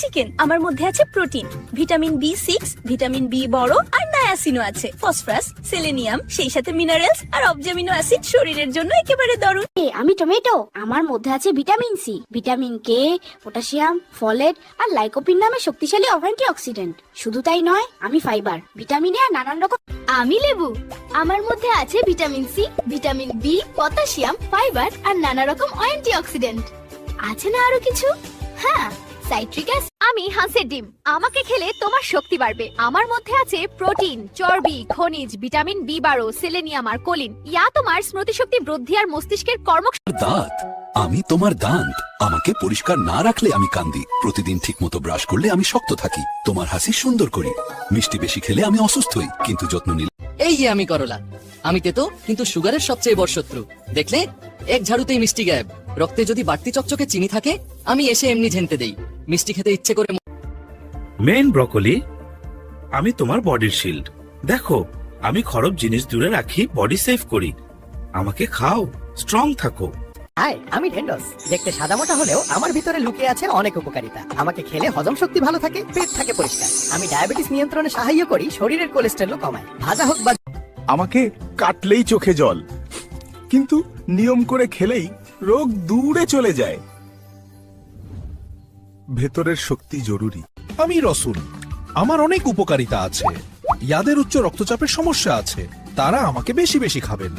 Chicken. আমার মধ্যে আছে protein, vitamin B6, vitamin B বড় আর নায়াসিনও আছে, ফসফরাস, সেলেনিয়াম, সেই সাথে মিনারেলস আর অবজামিনো অ্যাসিড শরীরের জন্য একেবারে দারুণ। আমি টমেটো, আমার মধ্যে আছে vitamin C, vitamin K, potassium, folate আর লাইকোপিন নামে শক্তিশালী অ্যান্টিঅক্সিডেন্ট। শুধু তাই নয়, আমি ফাইবার, ভিটামিন এ আর নানান রকম। আমি লেবু, আমার মধ্যে আছে vitamin C, vitamin B, potassium, fibre আর নানা রকম অ্যান্টিঅক্সিডেন্ট। আছে না আরো কিছু? হ্যাঁ, সাইট্রিক অ্যাসিড। আমি হাঁসের ডিম, আমাকে খেলে তোমার শক্তি বাড়বে। আমার মধ্যে আছে প্রোটিন, চর্বি, খনিজ, ভিটামিন বি12, সেলেনিয়াম আর কোলিন। ইয়া তোমার স্মৃতিশক্তি বৃদ্ধি আর মস্তিষ্কের কর্ম। দাঁত, আমি তোমার দাঁত। আমাকে পরিষ্কার না রাখলে আমি কান্দি। প্রতিদিন ঠিকমতো ব্রাশ করলে আমি শক্ত থাকি। তোমার হাসি সুন্দর করি। মিষ্টি বেশি খেলে আমি অসুস্থ হই, কিন্তু যত্ন নিলে। এই যে আমি করলা, আমি তেতো কিন্তু সুগারের সবচেয়ে বড় শত্রু। দেখলে এক ঝাড়ুতেই মিষ্টি গায়েব। রক্তে যদি বাড়তি চকচকে চিনি থাকে, আমি এসে এমনি ঝেনতে দেই। মিষ্টি খেতে ইচ্ছে করে। মেইন ব্রকলি, আমি তোমার বডির শিল্ড। দেখো, আমি খারাপ জিনিস দূরে রাখি, বডি সেভ করি। আমাকে খাও, স্ট্রং থাকো। হাই, আমি ঢেন্ডস। দেখতে সাদামোটা হলেও আমার ভিতরে লুকিয়ে আছে অনেক উপকারিতা। আমাকে খেলে হজম শক্তি ভালো থাকে, পেট থাকে পরিষ্কার। আমি ডায়াবেটিস নিয়ন্ত্রণে সাহায্য করি, শরীরের কোলেস্টেরল কমায়। ভাজা হোক বা আমাকে কাটলেই চোখে জল, কিন্তু নিয়ম করে খেলেই রোগ দূরে চলে যায়। ভেতরের শক্তি জরুরি। আমি রসুন, আমার অনেক উপকারিতা আছে। যাদের উচ্চ রক্তচাপের সমস্যা আছে তারা আমাকে বেশি বেশি খাবেন,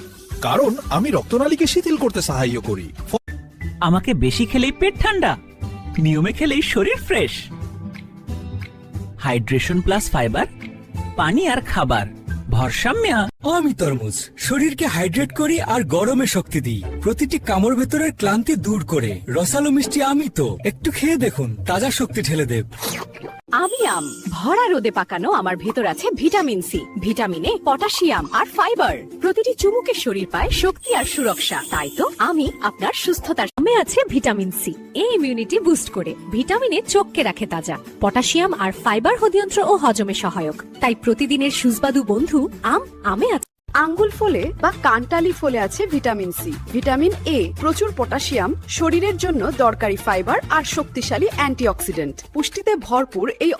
কারণ আমি রক্তনালীকে শিথিল করতে সাহায্য করি। আমাকে বেশি খেলেই পেট ঠান্ডা, নিয়মে খেলেই শরীর ফ্রেশ। হাইড্রেশন প্লাস ফাইবার, পানি আর খাবার, ভারসাম্য। আমি তরমুজ, শরীরকে হাইড্রেট করি আর গরমে শক্তি দিই। প্রতিটি কামড় ভেতরের ক্লান্তি দূর করে। রসালো মিষ্টি আমি তো, একটু খেয়ে দেখুন, তাজা শক্তি ঢেলে দেব। আমি আম, ভরা রোদে পাকানো। আমার ভেতর আছে ভিটামিন সি, ভিটামিনে, পটাশিয়াম আর ফাইবার। প্রতিটি চুমুকে শরীর পায় শক্তি আর সুরক্ষা। তাই তো আমি আপনার সুস্থতার আমে আছে ভিটামিন সি, এই ইমিউনিটি বুস্ট করে। ভিটামিনে চোখকে রাখে তাজা। পটাশিয়াম আর ফাইবার হৃদযন্ত্র ও হজমে সহায়ক। তাই প্রতিদিনের সুস্বাদু বন্ধু আমে আছে। আঙ্গুল ফলে বা কানটালি ফলে আছে ভিটামিন সি, ভিটামিন এ, প্রচুর পটাশিয়াম, শরীরের জন্য দরকারি ফাইবার আর শক্তিশালী অ্যান্টিঅক্সিডেন্ট। পুষ্টিতে ভরপুর এই